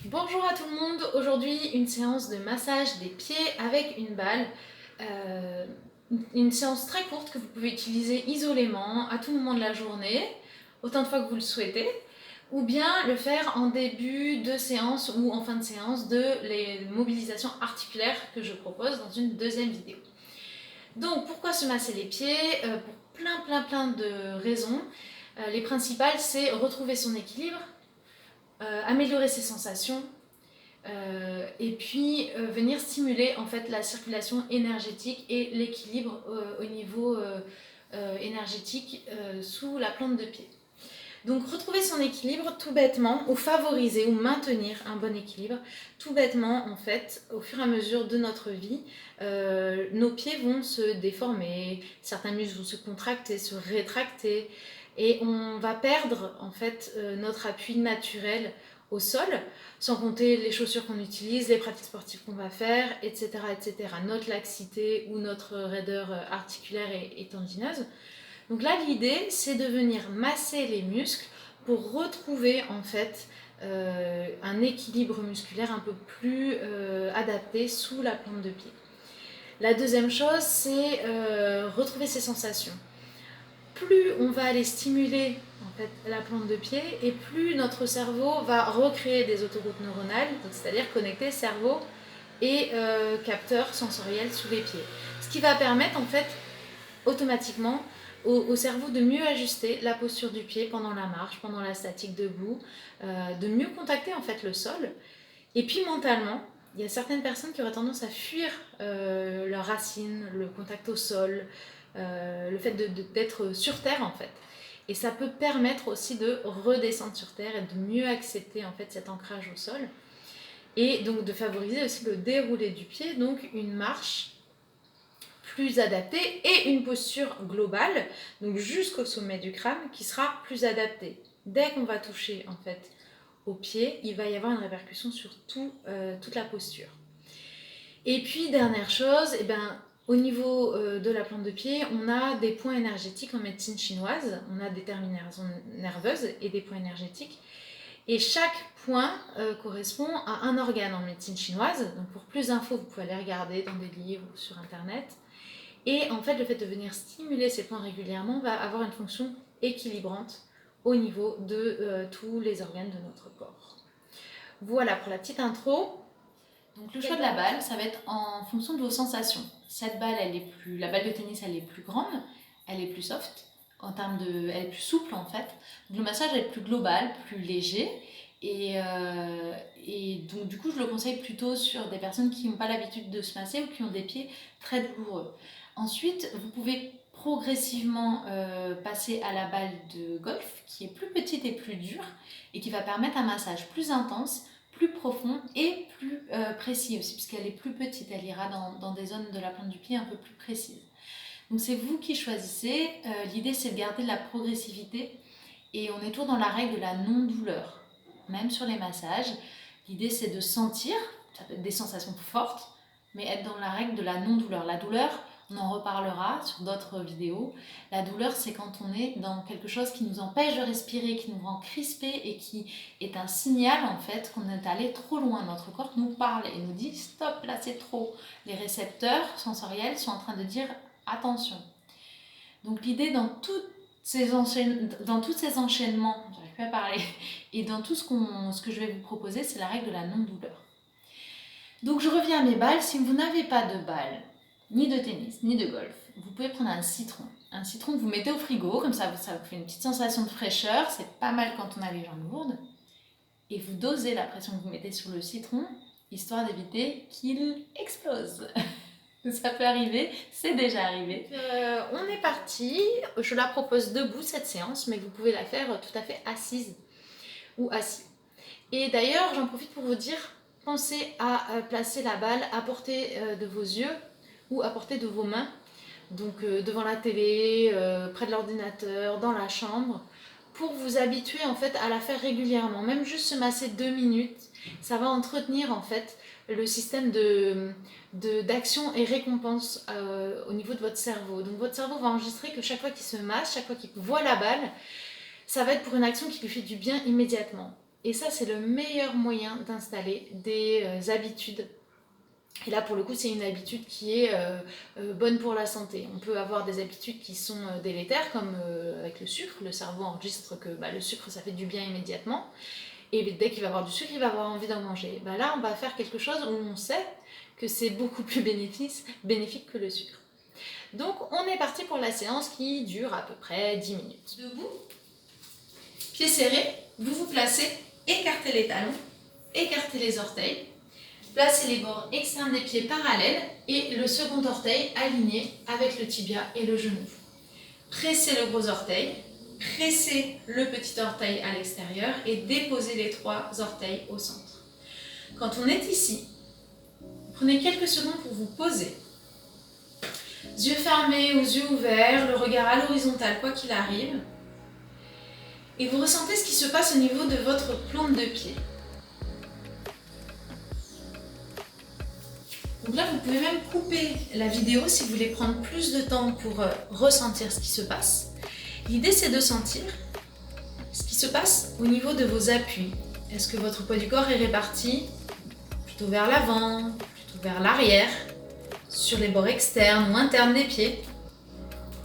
Bonjour à tout le monde, aujourd'hui une séance de massage des pieds avec une balle. Euh, une séance très courte que vous pouvez utiliser isolément à tout moment de la journée, autant de fois que vous le souhaitez, ou bien le faire en début de séance ou en fin de séance de les mobilisations articulaires que je propose dans une deuxième vidéo. Donc pourquoi se masser les pieds? Pour plein de raisons. Les principales, c'est retrouver son équilibre, améliorer ses sensations, et puis venir stimuler en fait la circulation énergétique et l'équilibre au niveau énergétique sous la plante de pied. Donc retrouver son équilibre tout bêtement, ou favoriser ou maintenir un bon équilibre, tout bêtement en fait, au fur et à mesure de notre vie, nos pieds vont se déformer, certains muscles vont se contracter, se rétracter, et on va perdre en fait notre appui naturel au sol, sans compter les chaussures qu'on utilise, les pratiques sportives qu'on va faire, etc. Notre laxité ou notre raideur articulaire et tendineuse. Donc là, l'idée, c'est de venir masser les muscles pour retrouver en fait un équilibre musculaire un peu plus adapté sous la plante de pied. La deuxième chose, c'est retrouver ses sensations. Plus on va aller stimuler en fait, la plante de pied et plus notre cerveau va recréer des autoroutes neuronales, c'est-à-dire connecter cerveau et capteurs sensoriels sous les pieds. Ce qui va permettre en fait automatiquement au cerveau de mieux ajuster la posture du pied pendant la marche, pendant la statique debout, de mieux contacter en fait le sol. Et puis mentalement, il y a certaines personnes qui auraient tendance à fuir leurs racines, le contact au sol, le fait d'être sur terre en fait. Et ça peut permettre aussi de redescendre sur terre et de mieux accepter en fait cet ancrage au sol. Et donc de favoriser aussi le déroulé du pied, donc une marche plus adaptée et une posture globale, donc jusqu'au sommet du crâne, qui sera plus adaptée. Dès qu'on va toucher en fait au pied, il va y avoir une répercussion sur toute la posture. Et puis dernière chose, au niveau de la plante de pied, on a des points énergétiques en médecine chinoise, on a des terminaisons nerveuses et des points énergétiques. Et chaque point correspond à un organe en médecine chinoise. Donc pour plus d'infos, vous pouvez aller regarder dans des livres ou sur internet. Et en fait, le fait de venir stimuler ces points régulièrement va avoir une fonction équilibrante au niveau de tous les organes de notre corps. Voilà pour la petite intro. Donc le choix de la balle, ça va être en fonction de vos sensations. Cette balle, la balle de tennis, elle est plus grande, elle est plus soft, elle est plus souple en fait. Donc, le massage va être plus global, plus léger. Et donc du coup, je le conseille plutôt sur des personnes qui n'ont pas l'habitude de se masser ou qui ont des pieds très douloureux. Ensuite, vous pouvez progressivement passer à la balle de golf, qui est plus petite et plus dure, et qui va permettre un massage plus intense, plus profond et plus précis aussi, puisqu'elle est plus petite, elle ira dans des zones de la plante du pied un peu plus précises. Donc c'est vous qui choisissez, l'idée c'est de garder de la progressivité, et on est toujours dans la règle de la non-douleur, même sur les massages. L'idée c'est de sentir, ça peut être des sensations fortes, mais être dans la règle de la non-douleur. La douleur, on en reparlera sur d'autres vidéos. La douleur, c'est quand on est dans quelque chose qui nous empêche de respirer, qui nous rend crispés et qui est un signal en fait qu'on est allé trop loin. Notre corps nous parle et nous dit stop, là c'est trop. Les récepteurs sensoriels sont en train de dire attention. Donc l'idée dans tous ces enchaînements, j'arrive plus à parler, et dans tout ce que je vais vous proposer, c'est la règle de la non-douleur. Donc je reviens à mes balles. Si vous n'avez pas de balles, ni de tennis, ni de golf, vous pouvez prendre un citron. Un citron que vous mettez au frigo, comme ça vous fait une petite sensation de fraîcheur. C'est pas mal quand on a les jambes lourdes. Et vous dosez la pression que vous mettez sur le citron, histoire d'éviter qu'il explose. Ça peut arriver, c'est déjà arrivé. On est parti. Je la propose debout cette séance, mais vous pouvez la faire tout à fait assise ou assis. Et d'ailleurs, j'en profite pour vous dire, pensez à placer la balle à portée de vos yeux ou à portée de vos mains, donc devant la télé, près de l'ordinateur, dans la chambre, pour vous habituer en fait à la faire régulièrement. Même juste se masser 2 minutes, ça va entretenir en fait le système d'action et récompense au niveau de votre cerveau. Donc votre cerveau va enregistrer que chaque fois qu'il se masse, chaque fois qu'il voit la balle, ça va être pour une action qui lui fait du bien immédiatement. Et ça, c'est le meilleur moyen d'installer des habitudes. Et là, pour le coup, c'est une habitude qui est bonne pour la santé. On peut avoir des habitudes qui sont délétères, comme avec le sucre. Le cerveau enregistre que le sucre, ça fait du bien immédiatement. Et dès qu'il va avoir du sucre, il va avoir envie d'en manger. Là, on va faire quelque chose où on sait que c'est beaucoup plus bénéfique que le sucre. Donc, on est parti pour la séance qui dure à peu près 10 minutes. Debout, pieds serrés, vous vous placez, écartez les talons, écartez les orteils, placez les bords externes des pieds parallèles et le second orteil aligné avec le tibia et le genou. Pressez le gros orteil, pressez le petit orteil à l'extérieur et déposez les 3 orteils au centre. Quand on est ici, prenez quelques secondes pour vous poser. Yeux fermés ou yeux ouverts, le regard à l'horizontale quoi qu'il arrive. Et vous ressentez ce qui se passe au niveau de votre plante de pied. Donc là, vous pouvez même couper la vidéo si vous voulez prendre plus de temps pour ressentir ce qui se passe. L'idée, c'est de sentir ce qui se passe au niveau de vos appuis. Est-ce que votre poids du corps est réparti plutôt vers l'avant, plutôt vers l'arrière, sur les bords externes ou internes des pieds?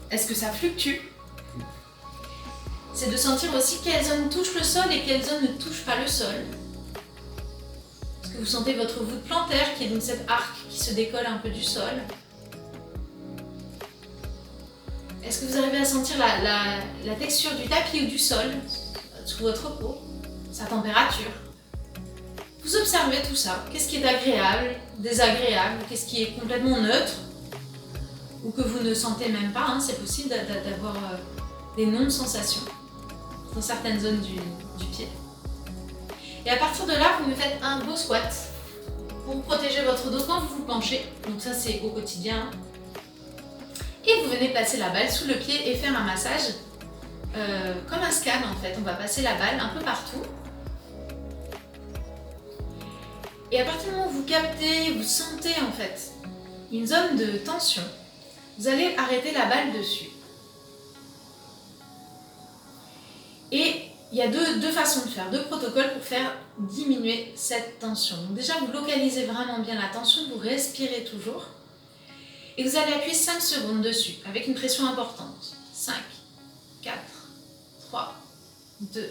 Est-ce que ça fluctue? C'est de sentir aussi quelle zone touche le sol et quelle zone ne touche pas le sol. Est-ce que vous sentez votre voûte plantaire qui est donc cet arc qui se décolle un peu du sol? Est-ce que vous arrivez à sentir la texture du tapis ou du sol sous votre peau, sa température? Vous observez tout ça. Qu'est-ce qui est agréable, désagréable, qu'est-ce qui est complètement neutre ou que vous ne sentez même pas, hein, c'est possible d'avoir des non-sensations dans certaines zones du pied. Et à partir de là, vous me faites un beau squat pour protéger votre dos quand vous vous penchez. Donc ça, c'est au quotidien. Et vous venez placer la balle sous le pied et faire un massage comme un scan en fait. On va passer la balle un peu partout. Et à partir du moment où vous captez, vous sentez en fait une zone de tension, vous allez arrêter la balle dessus. Et il y a deux façons de faire, 2 protocoles pour faire diminuer cette tension. Donc déjà, vous localisez vraiment bien la tension, vous respirez toujours. Et vous allez appuyer 5 secondes dessus, avec une pression importante. 5, 4, 3, 2,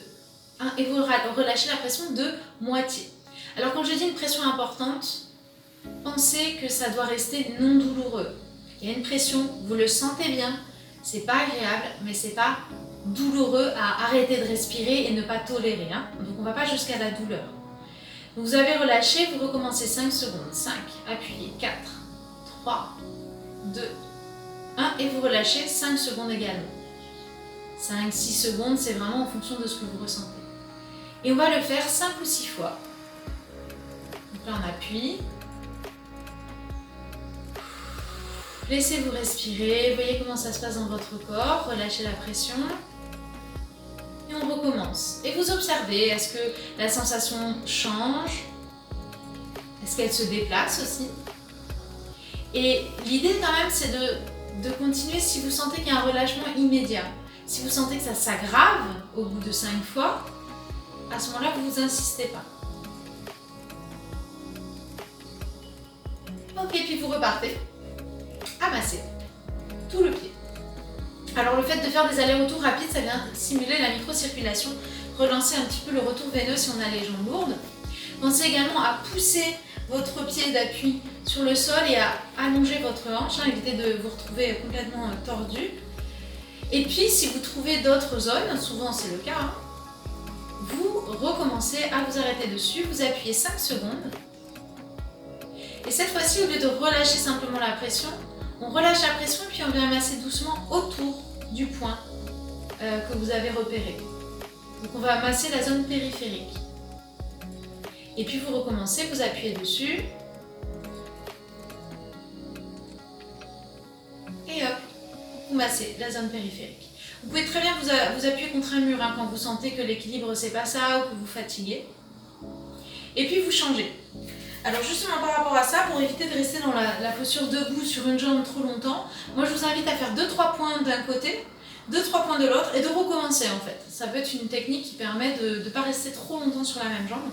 1. Et vous relâchez la pression de moitié. Alors quand je dis une pression importante, pensez que ça doit rester non douloureux. Il y a une pression, vous le sentez bien, c'est pas agréable, mais c'est pas douloureux à arrêter de respirer et ne pas tolérer. Hein. Donc on ne va pas jusqu'à la douleur. Donc vous avez relâché, vous recommencez 5 secondes. 5, appuyez, 4, 3, 2, 1 et vous relâchez 5 secondes également. 5, 6 secondes, c'est vraiment en fonction de ce que vous ressentez. Et on va le faire 5 ou 6 fois. Donc là on appuie. Laissez-vous respirer, voyez comment ça se passe dans votre corps, relâchez la pression. Et on recommence. Et vous observez, est-ce que la sensation change? Est-ce qu'elle se déplace aussi? Et l'idée quand même, c'est de continuer si vous sentez qu'il y a un relâchement immédiat. Si vous sentez que ça s'aggrave au bout de 5 fois, à ce moment-là, vous n'insistez pas. Ok, puis vous repartez à masser tout le pied. Alors le fait de faire des allers-retours rapides, ça vient stimuler la microcirculation, relancer un petit peu le retour veineux si on a les jambes lourdes. Pensez également à pousser votre pied d'appui sur le sol et à allonger votre hanche, hein, évitez de vous retrouver complètement tordu. Et puis si vous trouvez d'autres zones, souvent c'est le cas, hein, vous recommencez à vous arrêter dessus, vous appuyez 5 secondes. Et cette fois-ci, au lieu de relâcher simplement la pression, on relâche la pression puis on vient masser doucement autour du point que vous avez repéré. Donc on va masser la zone périphérique. Et puis vous recommencez, vous appuyez dessus. Et hop, vous massez la zone périphérique. Vous pouvez très bien vous appuyer contre un mur hein, quand vous sentez que l'équilibre c'est pas ça ou que vous fatiguez. Et puis vous changez. Alors justement par rapport à ça, pour éviter de rester dans la posture debout sur une jambe trop longtemps, moi je vous invite à faire 2-3 points d'un côté, 2-3 points de l'autre et de recommencer en fait. Ça peut être une technique qui permet de ne pas rester trop longtemps sur la même jambe.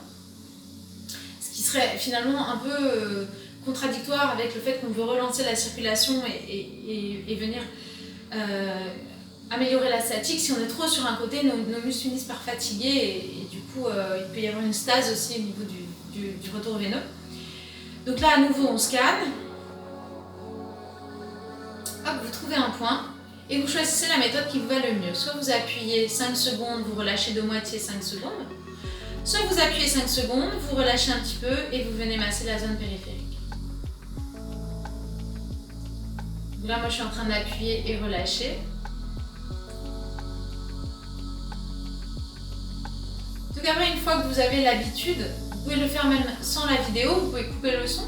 Ce qui serait finalement un peu contradictoire avec le fait qu'on veut relancer la circulation et venir améliorer la sciatique. Si on est trop sur un côté, nos muscles finissent par fatiguer et du coup il peut y avoir une stase aussi au niveau du retour veineux. Donc là à nouveau on scanne. Hop, vous trouvez un point et vous choisissez la méthode qui vous va le mieux. Soit vous appuyez 5 secondes, vous relâchez de moitié 5 secondes. Soit vous appuyez 5 secondes, vous relâchez un petit peu et vous venez masser la zone périphérique. Là moi je suis en train d'appuyer et relâcher. Donc après une fois que vous avez l'habitude, vous pouvez le faire même sans la vidéo, vous pouvez couper le son.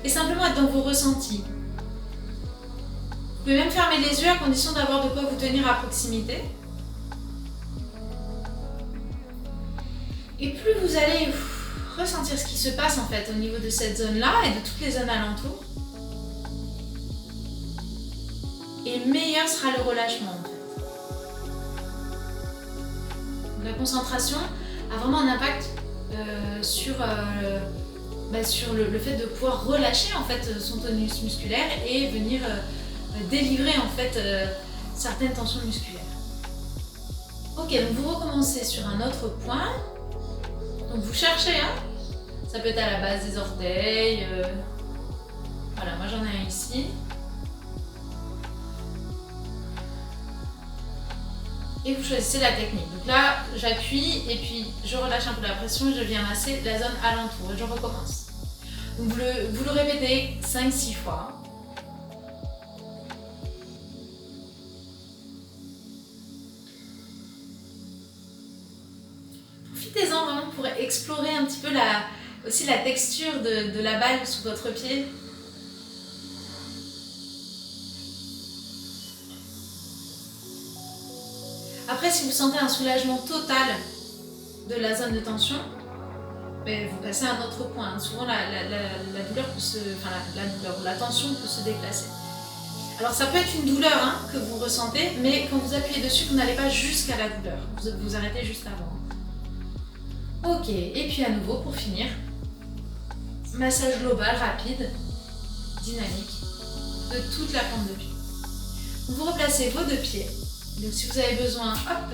Et simplement être dans vos ressentis. Vous pouvez même fermer les yeux à condition d'avoir de quoi vous tenir à proximité. Et plus vous allez ressentir ce qui se passe en fait au niveau de cette zone-là et de toutes les zones alentours, et meilleur sera le relâchement en fait. La concentration a vraiment un impact sur le fait de pouvoir relâcher en fait son tonus musculaire et venir délivrer en fait certaines tensions musculaires. Ok, donc vous recommencez sur un autre point. Donc vous cherchez, hein, ça peut être à la base des orteils. Voilà, moi j'en ai un ici. Et vous choisissez la technique. Donc là, j'appuie et puis je relâche un peu la pression et je viens masser la zone alentour et je recommence. Donc vous le répétez 5-6 fois. Profitez-en vraiment pour explorer un petit peu aussi la texture de la balle sous votre pied. Après, si vous sentez un soulagement total de la zone de tension, vous passez à un autre point. Souvent, la douleur peut la tension peut se déplacer. Alors, ça peut être une douleur que vous ressentez, mais quand vous appuyez dessus, vous n'allez pas jusqu'à la douleur. Vous arrêtez juste avant. Ok, et puis à nouveau, pour finir, massage global, rapide, dynamique, de toute la plante de pied. Vous replacez vos deux pieds. Donc si vous avez besoin, hop,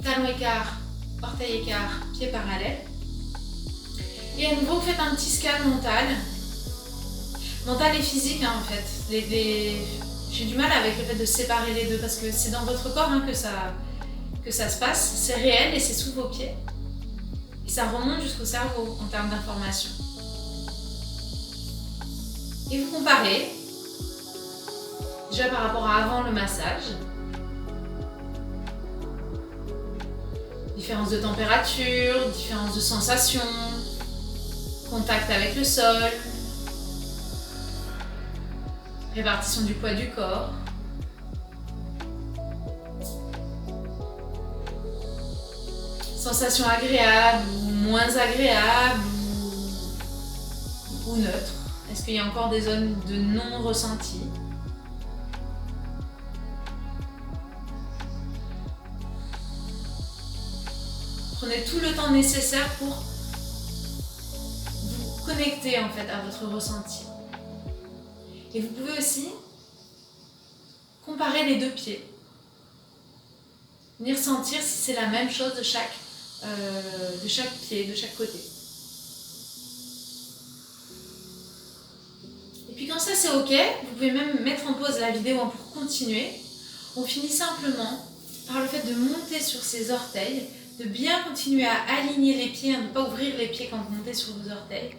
talon écart, orteil écart, pied parallèle. Et à nouveau, vous faites un petit scan mental. Mental et physique en fait. J'ai du mal avec le fait de séparer les deux parce que c'est dans votre corps que ça se passe. C'est réel et c'est sous vos pieds. Et ça remonte jusqu'au cerveau en termes d'information. Et vous comparez, déjà par rapport à avant le massage. Différence de température, différence de sensation, contact avec le sol, répartition du poids du corps. Sensation agréable ou moins agréable ou neutre. Est-ce qu'il y a encore des zones de non-ressenti ? Prenez tout le temps nécessaire pour vous connecter en fait à votre ressenti. Et vous pouvez aussi comparer les deux pieds. Venir sentir si c'est la même chose de chaque pied, de chaque côté. Et puis quand ça c'est ok, vous pouvez même mettre en pause la vidéo pour continuer. On finit simplement par le fait de monter sur ses orteils, de bien continuer à aligner les pieds, de ne pas ouvrir les pieds quand vous montez sur vos orteils,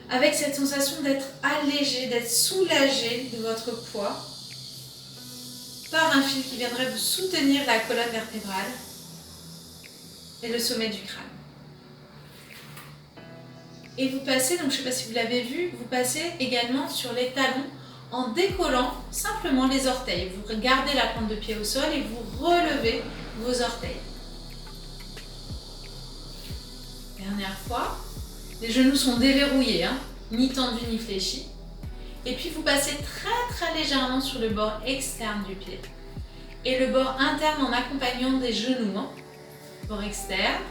avec cette sensation d'être allégé, d'être soulagé de votre poids par un fil qui viendrait vous soutenir la colonne vertébrale et le sommet du crâne. Et vous passez, donc je ne sais pas si vous l'avez vu, vous passez également sur les talons en décollant simplement les orteils. Vous gardez la plante de pied au sol et vous relevez vos orteils. Dernière fois, les genoux sont déverrouillés, ni tendus ni fléchis. Et puis vous passez très légèrement sur le bord externe du pied. Et le bord interne en accompagnant des genoux. Bord externe.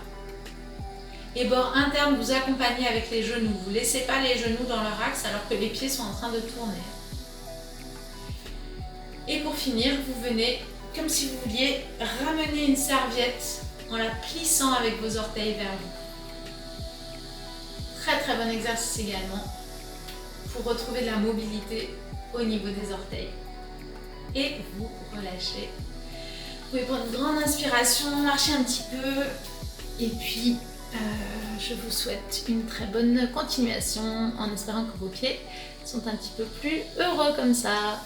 Et bord interne, vous accompagnez avec les genoux. Vous ne laissez pas les genoux dans leur axe alors que les pieds sont en train de tourner. Et pour finir, vous venez, comme si vous vouliez ramener une serviette en la plissant avec vos orteils vers vous. Très bon exercice également pour retrouver de la mobilité au niveau des orteils. Et vous relâchez. Vous pouvez prendre une grande inspiration, marcher un petit peu et puis je vous souhaite une très bonne continuation en espérant que vos pieds sont un petit peu plus heureux comme ça.